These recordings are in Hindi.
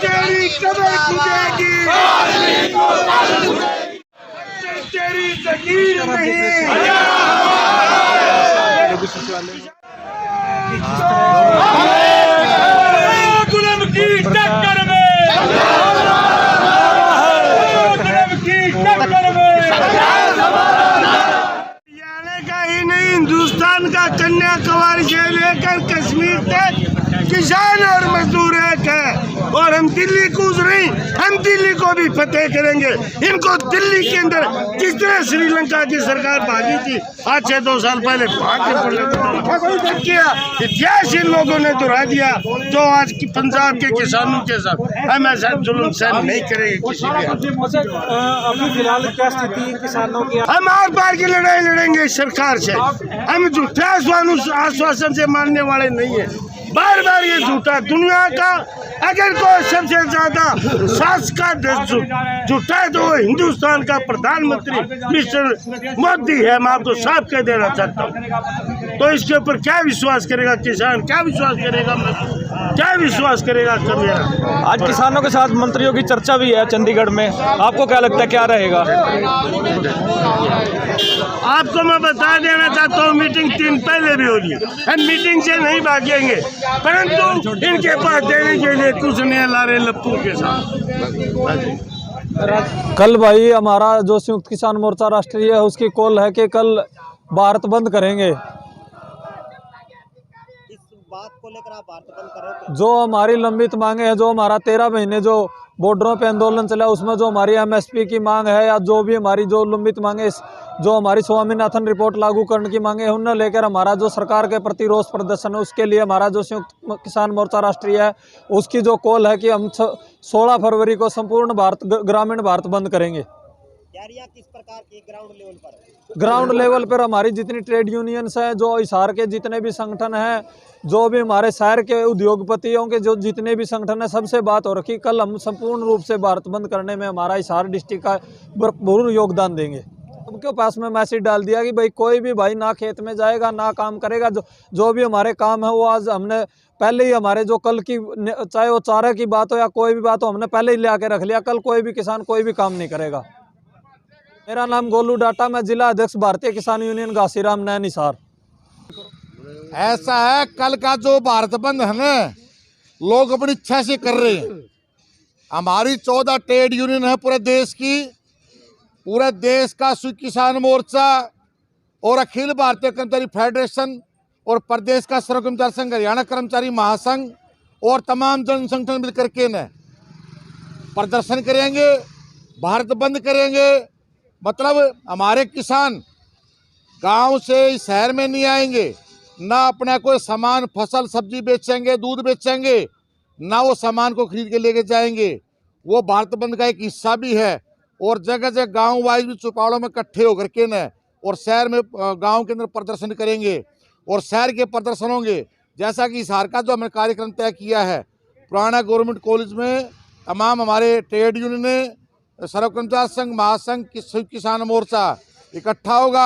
तेरी कब्र खुदेगी, तेरी जगीर नहीं। गुलाम की टक्कर में, गुलाम की टक्कर में हरियाणा का ही नहीं, हिंदुस्तान का कन्याकुमारी से लेकर कश्मीर तक किसान और मजदूर एक है। और हम दिल्ली कूद नहीं, हम दिल्ली को भी फतेह करेंगे। इनको दिल्ली के अंदर जिस तरह श्रीलंका की सरकार भागी थी आज से 2 साल पहले भागने पड़ने किया, इतिहास इन लोगों ने दोहरा दिया। जो आज की पंजाब के किसानों के साथ हम ऐसा जुल्म सहन नहीं करेंगे किसी भी। अभी फिलहाल क्या स्थिति किसानों की? हम आर पार की लड़ाई लड़ेंगे सरकार से। हम झूठा आश्वासन से मानने वाले नहीं है। बार बार ये झूठा दुनिया का अगर कोई सबसे ज्यादा सास का झूठा है तो वो हिंदुस्तान का प्रधानमंत्री मिस्टर मोदी है। मैं आपको साफ कह देना चाहता हूँ। तो इसके ऊपर क्या विश्वास करेगा किसान, क्या विश्वास करेगा मजदूर, क्या विश्वास करेगा मेरा? आज किसानों के साथ मंत्रियों की चर्चा भी है चंडीगढ़ में, आपको क्या लगता है क्या रहेगा? आपको मैं बता देना चाहता हूँ, मीटिंग 3 पहले भी होगी। हम मीटिंग से नहीं भागेंगे, परंतु इनके पास देने के लिए कुछ नहीं ला रहे लप्पू के साथ। कल भाई हमारा जो संयुक्त किसान मोर्चा राष्ट्रीय है उसकी कॉल है कि कल भारत बंद करेंगे। इस बात को लेकर आप भारत बंद करोगे? जो हमारी लंबित मांगे हैं, जो हमारा 13 महीने जो बॉर्डरों पे आंदोलन चला उसमें जो हमारी MSP की मांग है या जो भी हमारी जो लंबित मांगे, जो हमारी स्वामीनाथन रिपोर्ट लागू करने की मांगे है, उन्हें लेकर हमारा जो सरकार के प्रति रोष प्रदर्शन है उसके लिए हमारा जो संयुक्त किसान मोर्चा राष्ट्रीय है उसकी जो कॉल है कि हम 16 फरवरी को संपूर्ण भारत ग्रामीण भारत बंद करेंगे। तैयारियां किस प्रकार की ग्राउंड लेवल पर? ग्राउंड लेवल पर हमारी जितनी ट्रेड यूनियंस हैं, जो हिसार के जितने भी संगठन हैं, जो भी हमारे शहर के उद्योगपतियों के जो जितने भी संगठन हैं, सबसे बात हो रखी। कल हम संपूर्ण रूप से भारत बंद करने में हमारा हिसार डिस्ट्रिक्ट का भरपूर योगदान देंगे। सबके पास में मैसेज डाल दिया कि भाई कोई भी भाई ना खेत में जाएगा ना काम करेगा। जो भी हमारे काम है वो आज हमने पहले ही हमारे जो कल की, चाहे वो चारे की बात हो या कोई भी बात हो, हमने पहले ही ले आके रख लिया। कल कोई भी किसान कोई भी काम नहीं करेगा। मेरा नाम गोलू डाटा, मैं जिला अध्यक्ष भारतीय किसान यूनियन घासीराम नैन हिसार। ऐसा है, कल का जो भारत बंद है ना, लोग अपनी इच्छा से कर रहे हैं। हमारी 14 ट्रेड यूनियन है पूरे देश की, पूरे देश का संयुक्त किसान मोर्चा और अखिल भारतीय कर्मचारी फेडरेशन और प्रदेश का सर्व कर्मचारी संघ, हरियाणा कर्मचारी महासंघ और तमाम जन संगठन मिलकर के न प्रदर्शन करेंगे, भारत बंद करेंगे। मतलब हमारे किसान गांव से शहर में नहीं आएंगे, ना अपना कोई सामान फसल सब्जी बेचेंगे, दूध बेचेंगे, ना वो सामान को खरीद के लेके जाएंगे। वो भारत बंद का एक हिस्सा भी है। और जगह जगह गांव वाइज भी चौपालों में इकट्ठे होकर के न और शहर में गांव के अंदर प्रदर्शन करेंगे और शहर के प्रदर्शन होंगे। जैसा कि हिसार का जो हमने कार्यक्रम तय किया है, पुराना गवर्नमेंट कॉलेज में तमाम हमारे ट्रेड यूनियन, सर्व कर्मचारी संघ, महासंघ, संयुक्त किसान मोर्चा इकट्ठा होगा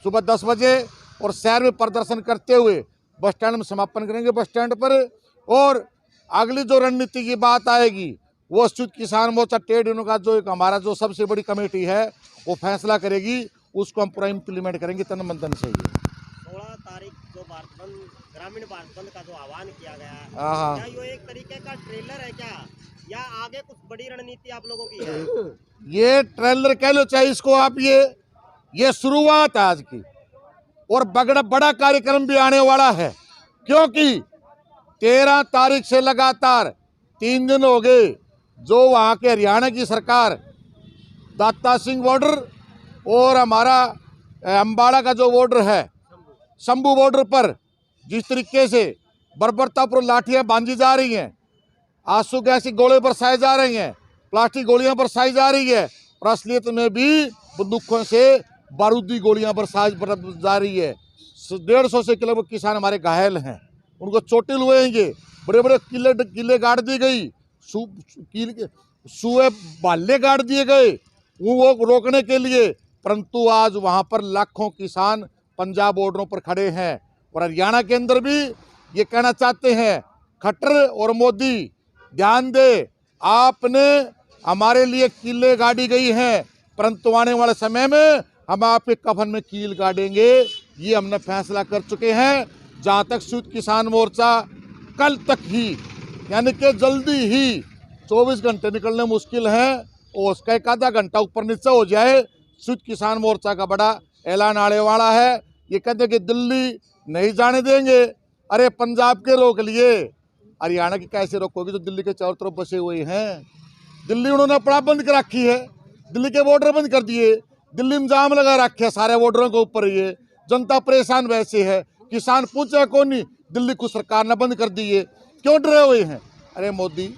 सुबह 10 बजे और शहर में प्रदर्शन करते हुए बस स्टैंड में समापन करेंगे, बस स्टैंड पर। और अगली जो रणनीति की बात आएगी वो संयुक्त किसान मोर्चा ट्रेड यूनियन का जो एक हमारा जो सबसे बड़ी कमेटी है वो फैसला करेगी, उसको हम पूरा इम्प्लीमेंट करेंगे तन मन धन से। 16 तारीख जो भारत बंद, ग्रामीण भारत बंद का जो आह्वान किया गया है, क्या ये एक तरीके का ट्रेलर है क्या, या आगे कुछ बड़ी रणनीति आप लोगों की है? ये ट्रेलर कह लो चाहे इसको आप, ये शुरुआत है आज की। और बड़ा कार्यक्रम भी आने वाला है, क्योंकि 13 तारीख से लगातार 3 दिन हो गए जो वहाँ के हरियाणा की सरकार दाता सिंह बॉर्डर और हमारा अम्बाड़ा का जो बॉर्डर है, शंभू बॉर्डर पर जिस तरीके से बर्बरतापुर लाठियाँ बांधी जा रही हैं, आंसू गैस के गोले बरसाए जा रही हैं, प्लास्टिक गोलियां बरसाई जा रही है, और असलियत में भी बंदूकों से बारूदी गोलियां बरसाई जा रही है। 150 से किलो किसान हमारे घायल हैं, उनको चोटें हुएंगे, बड़े बड़े किले गाड़ दी गई, सुए बाले गाड़ दिए गए वो रोकने के लिए। परंतु आज वहाँ पर लाखों किसान पंजाब बॉर्डरों पर खड़े हैं। और हरियाणा के अंदर भी ये कहना चाहते हैं, खट्टर और मोदी ध्यान दे, आपने हमारे लिए कीलें गाड़ी गई हैं, परंतु आने वाले समय में हम आपके कफन में कील गाड़ेंगे, ये हमने फैसला कर चुके हैं। जहाँ तक संयुक्त किसान मोर्चा कल तक ही, यानी कि जल्दी ही 24 घंटे निकलने मुश्किल हैं और उसका एक आधा घंटा ऊपर नीचे हो जाए, संयुक्त किसान मोर्चा का बड़ा ऐलान आने वाला है। ये कहते कि दिल्ली नहीं जाने देंगे, अरे पंजाब के रोक लिए, हरियाणा की कैसे रोकोगे जो दिल्ली के चारों तरफ बसे हुए हैं। दिल्ली उन्होंने अपना बंद कर रखी है, दिल्ली के बॉर्डर बंद कर दिए, दिल्ली में जाम लगा रखे है सारे बॉर्डरों के ऊपर। ये जनता परेशान वैसे है, किसान पूछे कौन नहीं, दिल्ली को सरकार ने बंद कर दी है, क्यों डरे हुए हैं। अरे मोदी,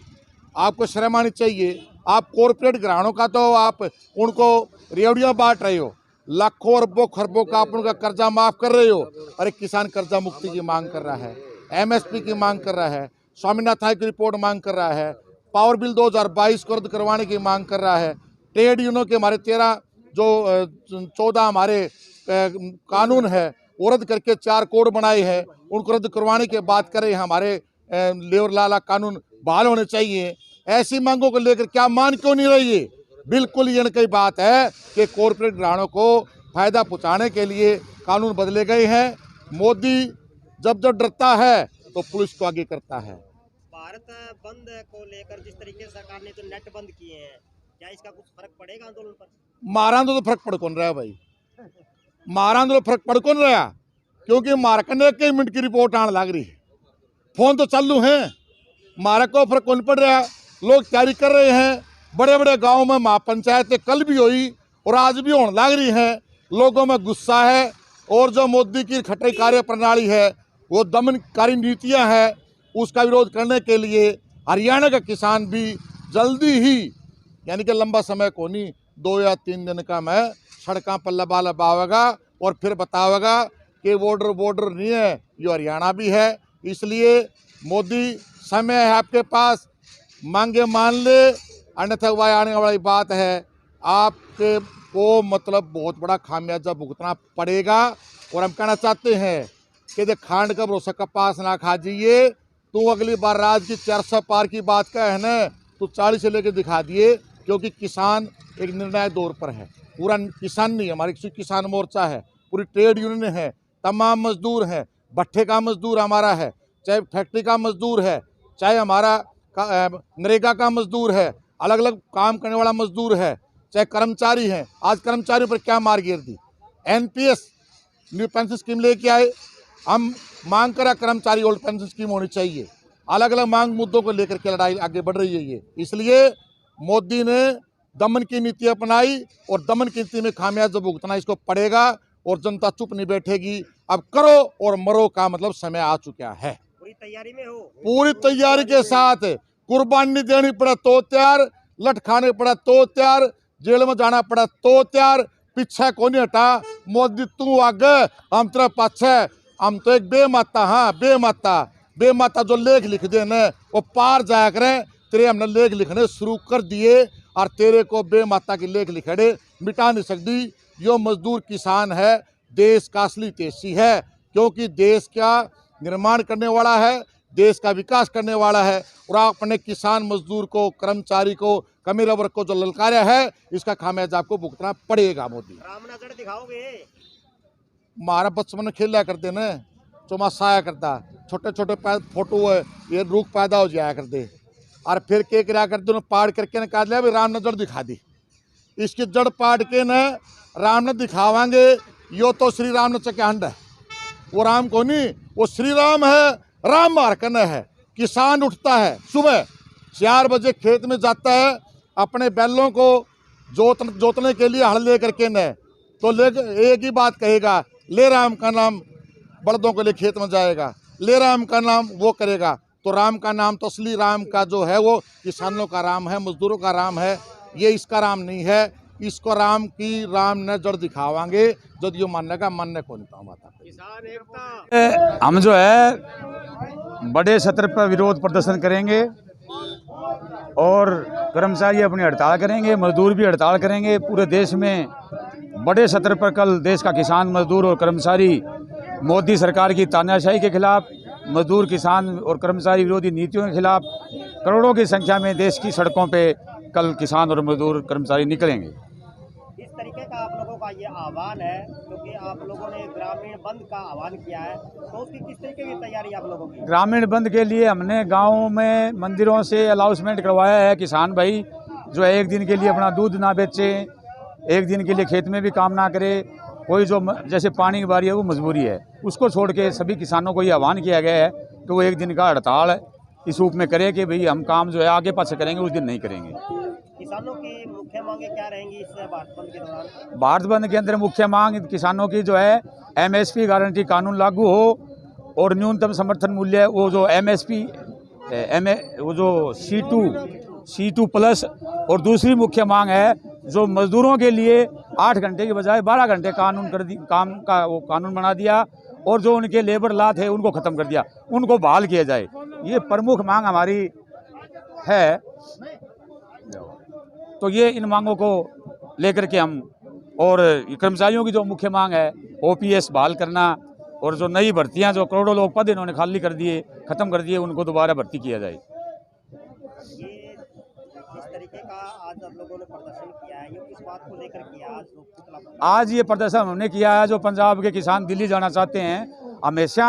आपको शर्म आनी चाहिए। आप कॉरपोरेट घरानों का तो आप उनको रेवड़ियाँ बांट रहे हो, लाखों अरबों खरबों का आप उनका कर्जा माफ कर रहे हो। अरे किसान कर्जा मुक्ति की मांग कर रहा है, MSP की मांग कर रहा है, स्वामीनाथन आयोग की रिपोर्ट मांग कर रहा है, पावर बिल 2022 को रद्द करवाने की मांग कर रहा है। ट्रेड यूनियनों के हमारे 14 हमारे कानून है वो रद्द करके 4 कोड बनाए हैं, उनको रद्द करवाने की बात करें। हमारे लेबर लाला कानून बहाल होने चाहिए। ऐसी मांगों को लेकर क्या मान क्यों नहीं रही है। बिल्कुल ये कई बात है कि कॉरपोरेट घरानों को फायदा पहुंचाने के लिए कानून बदले गए हैं। मोदी जब डरता है तो पुलिस को आगे करता है। भारत बंद को लेकर जिस तरीके से सरकार ने जो नेट बंद किए हैं, क्या इसका कुछ फर्क पड़ेगा आंदोलन पर? मारा तो फर्क पड़ कौन रहा भाई, मारा तो फर्क पड़ कौन रहा, क्योंकि मारक ने 1 मिनट की रिपोर्ट आने लग रही है, फोन तो चालू है, मारक को फर्क कौन पड़ रहा। लोग तैयारी कर रहे हैं, बड़े बड़े गाँव में महापंचायतें कल भी हुई और आज भी होने लग रही हैं। लोगों में गुस्सा है और जो मोदी की खट्टी कार्य प्रणाली है, वो दमनकारी नीतियां हैं, उसका विरोध करने के लिए हरियाणा का किसान भी जल्दी ही, यानी कि लंबा समय को नहीं, 2 या 3 दिन का मैं सड़कों पर लबावेगा और फिर बतावेगा कि बॉर्डर नहीं है, ये हरियाणा भी है। इसलिए मोदी, समय है आपके पास, मांगे मान ले, अन्यथा वह आने वाली बात है आपके को मतलब बहुत बड़ा खामियाजा भुगतना पड़ेगा। और हम कहना चाहते हैं कि देख, खांड का भरोसा कपास ना खा जाइए। तू अगली बार राज की 400 पार की बात का है ना, तो 40 से लेकर दिखा दिए, क्योंकि किसान एक निर्णायक दौर पर है। पूरा किसान नहीं, हमारी किसान मोर्चा है, पूरी ट्रेड यूनियन है, तमाम मजदूर हैं, भट्ठे का मजदूर हमारा है, चाहे फैक्ट्री का मजदूर है, चाहे हमारा नरेगा का मजदूर है, अलग अलग काम करने वाला मजदूर है, चाहे कर्मचारी हैं। आज कर्मचारियों पर क्या मार गिर दी। NPS न्यू पेंशन स्कीम लेके आए, हम मांग करा कर्मचारी ओल्ड पेंशन स्कीम होनी चाहिए। अलग अलग मांग मुद्दों को लेकर के लड़ाई आगे बढ़ रही है ये। इसलिए मोदी ने दमन की नीति अपनाई और दमन की नीति में खामियाजा भुगतना इसको पड़ेगा और जनता चुप नहीं बैठेगी। अब करो और मरो का मतलब समय आ चुका है। पूरी तैयारी में हो? पूरी तैयारी के साथ, कुर्बानी देनी पड़ा तो तैयार, लट खाने पड़ा तो तैयार, जेल में जाना पड़ा तो तैयार, पीछे कौन हटा। मोदी तू आगे, हम तेरा पाछे। हम तो एक बेमाता, हाँ बेमाता जो लेख लिख दे न वो पार जाया करें। तेरे हमने लेख लिखने शुरू कर दिए और तेरे को बेमाता की लेख लिखड़े मिटा नहीं सकती। जो मजदूर किसान है, देश का असली तेजी है, क्योंकि देश का निर्माण करने वाला है, देश का विकास करने वाला है। और अपने किसान मजदूर को, कर्मचारी को, कमीर वर्ग को जो ललकारा है, इसका खामियाजा आपको भुगतना पड़ेगा। मोदी राम नजर दिखाओगे? हमारा बचपन में खेला करते न, चौमासा आया करता, छोटे छोटे फोटो है, ये रूख पैदा हो जाया करते और फिर क्या करा करते, उन्हें पाड़ करके निकाल लिया, भाई राम ने जड़ दिखा दी। इसकी जड़ पाड़ के न राम ने दिखावांगे। यो तो श्री राम ने चके हंड है, वो राम को नहीं, वो श्री राम है, राम मार्कन है। किसान उठता है सुबह 4 बजे, खेत में जाता है, अपने बैलों को जोतने के लिए हल ले करके न, तो एक ही बात कहेगा, ले राम का नाम, बड़दों के लिए खेत में जाएगा, ले राम का नाम वो करेगा। तो राम का नाम तो असली राम का जो है वो किसानों का राम है, मजदूरों का राम है, ये इसका राम नहीं है। इसको राम की राम ने जड़ दिखावांगे, जब यो मानने का मानने को नहीं पाता। किसान एकता, हम जो है बड़े सत्र पर विरोध प्रदर्शन करेंगे और कर्मचारी अपनी हड़ताल करेंगे, मजदूर भी हड़ताल करेंगे। पूरे देश में बड़े सत्र पर कल देश का किसान, मजदूर और कर्मचारी मोदी सरकार की तानाशाही के खिलाफ, मजदूर, किसान और कर्मचारी विरोधी नीतियों के खिलाफ करोड़ों की संख्या में देश की सड़कों पे कल किसान और मजदूर कर्मचारी निकलेंगे। इस तरीके का आप लोगों का ये आह्वान है, क्योंकि आप लोगों ने ग्रामीण बंद का आह्वान किया है, तो उसकी किस तरीके की तैयारी आप लोगों की? ग्रामीण बंद के लिए हमने गाँव में मंदिरों से अलाउंसमेंट करवाया है, किसान भाई जो है एक दिन के लिए अपना दूध ना बेचे, एक दिन के लिए खेत में भी काम ना करे, कोई जो जैसे पानी की बारी है वो मजबूरी है, उसको छोड़ के सभी किसानों को ये आह्वान किया गया है कि वो एक दिन का हड़ताल इस रूप में करे कि भाई हम काम जो है आगे पाछे करेंगे, उस दिन नहीं करेंगे। किसानों की मुख्य मांगे क्या रहेंगी इस भारत बंद के दौरान? भारत बंद के अंदर मुख्य मांग किसानों की जो है MSP गारंटी कानून लागू हो और न्यूनतम समर्थन मूल्य वो जो MSP वो जो C2 प्लस, और दूसरी मुख्य मांग है जो मजदूरों के लिए 8 घंटे के बजाय 12 घंटे काम का वो कानून बना दिया, और जो उनके लेबर लॉ थे उनको ख़त्म कर दिया, उनको बहाल किया जाए। ये प्रमुख मांग हमारी है। तो ये इन मांगों को लेकर के हम, और कर्मचारियों की जो मुख्य मांग है OPS बहाल करना, और जो नई भर्तियां जो करोड़ों लोग पद इन्होंने खाली कर दिए, ख़त्म कर दिए, उनको दोबारा भर्ती किया जाए। ये किस तरीके का आज आप लोगों ने प्रदर्शन किया है, ये किस बात को लेकर किया आज लोग पुतला बंद? आज ये प्रदर्शन हमने किया है, जो पंजाब के किसान दिल्ली जाना चाहते हैं, हमेशा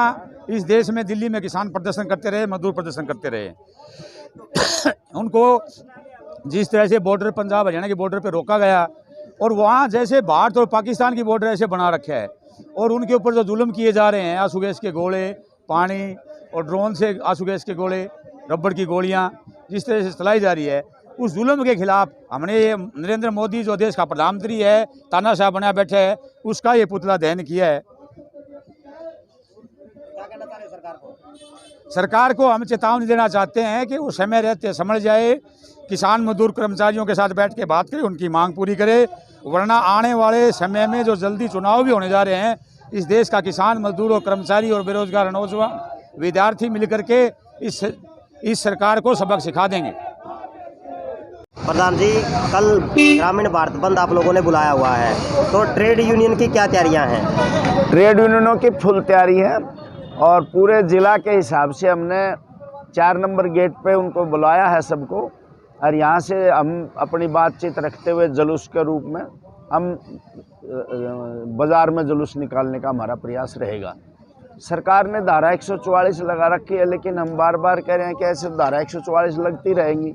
इस देश में दिल्ली में किसान प्रदर्शन करते रहे, मजदूर प्रदर्शन करते रहे। उनको जिस तरह से बॉर्डर पंजाब हरियाणा के बॉर्डर पे रोका गया, और वहाँ जैसे भारत और पाकिस्तान की बॉर्डर ऐसे बना रखा है, और उनके ऊपर जो जुल्म किए जा रहे हैं, आंसू गैस के गोले, पानी और ड्रोन से आंसू गैस के गोले, रबड़ की गोलियाँ जिस तरह से चलाई जा रही है, उस जुल्म के खिलाफ हमने ये नरेंद्र मोदी जो देश का प्रधानमंत्री है, तानाशाह बना बैठे है, उसका ये पुतला दहन किया है। क्या कहना चाह रहे हैं सरकार को? सरकार को हम चेतावनी देना चाहते हैं कि वो समय रहते समझ जाए, किसान मजदूर कर्मचारियों के साथ बैठ के बात करे, उनकी मांग पूरी करे, वरना आने वाले समय में जो जल्दी चुनाव भी होने जा रहे हैं, इस देश का किसान मजदूर और कर्मचारी और बेरोजगार नौजवान विद्यार्थी मिलकर के इस सरकार को सबक सिखा देंगे। प्रधान जी, कल ग्रामीण भारत बंद आप लोगों ने बुलाया हुआ है, तो ट्रेड यूनियन की क्या तैयारियां हैं? ट्रेड यूनियनों की फुल तैयारी है, और पूरे ज़िला के हिसाब से हमने 4 नंबर गेट पे उनको बुलाया है सबको, और यहाँ से हम अपनी बातचीत रखते हुए जुलूस के रूप में हम बाज़ार में जुलूस निकालने का हमारा प्रयास रहेगा। सरकार ने धारा 144 लगा रखी है, लेकिन हम बार बार कह रहे हैं कि ऐसे धारा 144 लगती रहेंगी।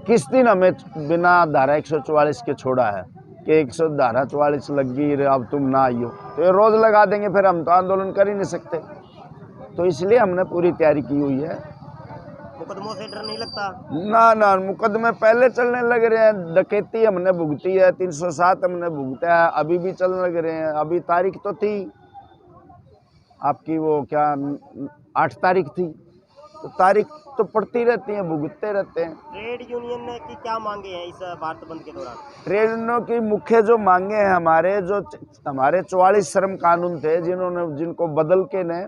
किस दिन हमें बिना धारा 144 के छोड़ा है कि 144 लग गई, अब तुम ना आइयो, तो ये रोज़ लगा देंगे, फिर हम तो आंदोलन कर ही नहीं सकते। तो इसलिए हमने पूरी तैयारी की हुई है। मुकदमों से डर नहीं लगता? ना, मुकदमे पहले चलने लग रहे हैं, डकैती हमने भुगती है, 307 हमने भुगता है, अभी भी चलने लग रहे हैं। अभी तारीख तो थी आपकी, वो क्या 8 तारीख थी, तो तारीख तो पड़ती रहती हैं, भुगतते रहते हैं। ट्रेड यूनियन की क्या मांगे हैं इस भारत बंद के दौरान? ट्रेड यूनियनों की मुख्य जो मांगे हैं, हमारे 44 श्रम कानून थे, जिनको बदल के ने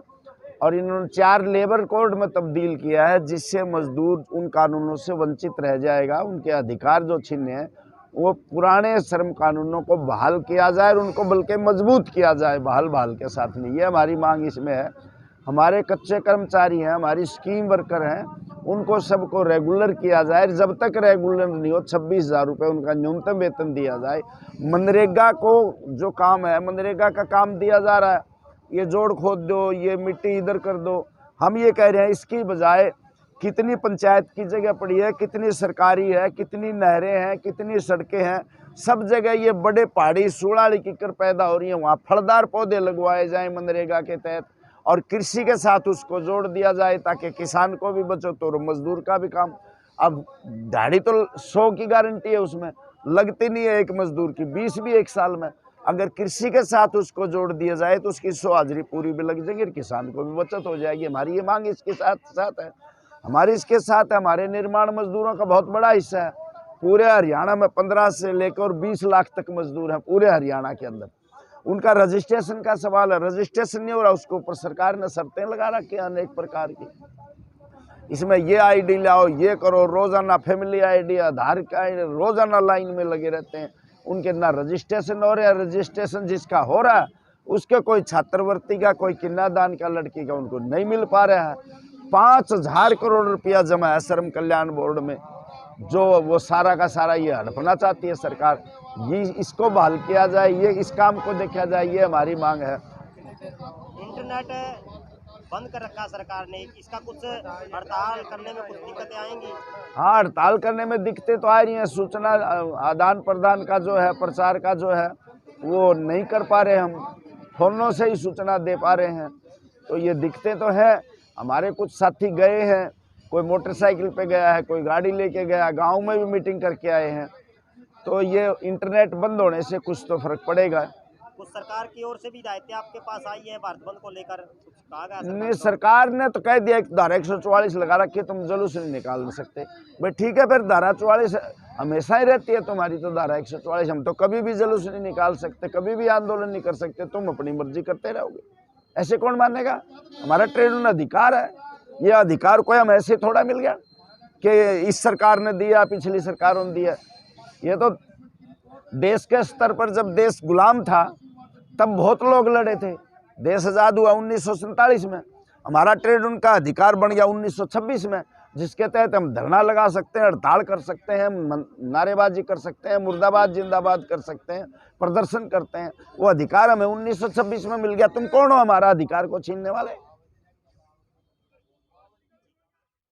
और इन्होंने 4 लेबर कोड में तब्दील किया है, जिससे मजदूर उन कानूनों से वंचित रह जाएगा। उनके अधिकार जो छीने हैं, वो पुराने श्रम कानूनों को बहाल किया जाए, और उनको बल्कि मजबूत किया जाए बहाल के साथ में। ये हमारी मांग इसमें है। हमारे कच्चे कर्मचारी हैं, हमारी स्कीम वर्कर हैं, उनको सबको रेगुलर किया जाए। जब तक रेगुलर नहीं हो, 26,000 रुपये उनका न्यूनतम वेतन दिया जाए। मनरेगा को जो काम है, मनरेगा का काम दिया जा रहा है, ये जोड़ खोद दो, ये मिट्टी इधर कर दो, हम ये कह रहे हैं इसकी बजाय कितनी पंचायत की जगह पड़ी है, कितनी सरकारी है, कितनी नहरें हैं, कितनी सड़कें हैं, सब जगह ये बड़े पहाड़ी सूढ़ाड़ी कीकर पैदा हो रही है, वहाँ फलदार पौधे लगवाए जाएं मनरेगा के तहत, और कृषि के साथ उसको जोड़ दिया जाए, ताकि किसान को भी बचत और मजदूर का भी काम। अब दिहाड़ी तो 100 की गारंटी है, उसमें लगती नहीं है एक मजदूर की, 20 भी एक साल में। अगर कृषि के साथ उसको जोड़ दिया जाए तो उसकी 100 हाजिरी पूरी भी लग जाएगी और किसान को भी बचत हो जाएगी। हमारी ये मांग इसके साथ है। हमारे निर्माण मजदूरों का बहुत बड़ा हिस्सा है। पूरे हरियाणा में 15 से लेकर 20 लाख तक मजदूर हैं पूरे हरियाणा के अंदर। उनका रजिस्ट्रेशन का सवाल है, रजिस्ट्रेशन नहीं हो रहा, उसके ऊपर सरकार ने शर्तें लगा रखी हैं अनेक प्रकार की। इसमें ये आईडी लाओ, ये करो, रोजाना फैमिली आईडी, आधार कार्ड, रोजाना लाइन में लगे रहते हैं। उनके ना रजिस्ट्रेशन हो रहा है, रजिस्ट्रेशन जिसका हो रहा है उसके कोई छात्रवृत्ति का, कोई कन्यादान का लड़की का उनको नहीं मिल पा रहा है। 5,000 करोड़ रुपया जमा है श्रम कल्याण बोर्ड में, जो वो सारा का सारा ये हड़पना चाहती है सरकार। ये इसको बहाल किया जाए, ये इस काम को देखा जाए, ये हमारी मांग है। इंटरनेट बंद कर रखा सरकार ने, इसका कुछ हड़ताल करने में कुछ दिक्कतें आएंगी? हाँ, हड़ताल करने में दिक्कतें तो आ रही हैं। सूचना आदान प्रदान का जो है, प्रचार का जो है, वो नहीं कर पा रहे हम, फोनों से ही सूचना दे पा रहे हैं, तो ये दिक्कतें तो है। हमारे कुछ साथी गए हैं, कोई मोटरसाइकिल पे गया है, कोई गाड़ी लेके गया, गांव में भी मीटिंग करके आए हैं, तो ये इंटरनेट बंद होने से कुछ तो फर्क पड़ेगा। कुछ सरकार की ओर से भी हिदायतें आपके पास आई है भारत बंद को लेकर, कुछ कहा गया? नहीं, सरकार ने तो कह दिया धारा 144 लगा रखी है, तुम जुलूस नहीं निकाल सकते। भाई ठीक है, फिर धारा 44 हमेशा ही रहती है तुम्हारी, तो धारा 144 हम तो कभी भी जुलूस नहीं निकाल सकते, कभी भी आंदोलन नहीं कर सकते, तुम अपनी मर्जी करते रहोगे, ऐसे कौन मानेगा? हमारा ट्रेड यूनियन अधिकार है, ये अधिकार कोई हम ऐसे थोड़ा मिल गया कि इस सरकार ने दिया, पिछली सरकारों ने दिया। ये तो देश के स्तर पर जब देश गुलाम था तब बहुत लोग लड़े थे। देश आज़ाद हुआ 1947 में, हमारा ट्रेड यूनियन का अधिकार बन गया 1926 में, जिसके तहत हम धरना लगा सकते हैं, हड़ताल कर सकते हैं, नारेबाजी कर सकते हैं, मुर्दाबाद जिंदाबाद कर सकते हैं, प्रदर्शन करते हैं। वो अधिकार हमें 1926 में मिल गया। तुम कौन हो हमारा अधिकार को छीनने वाले?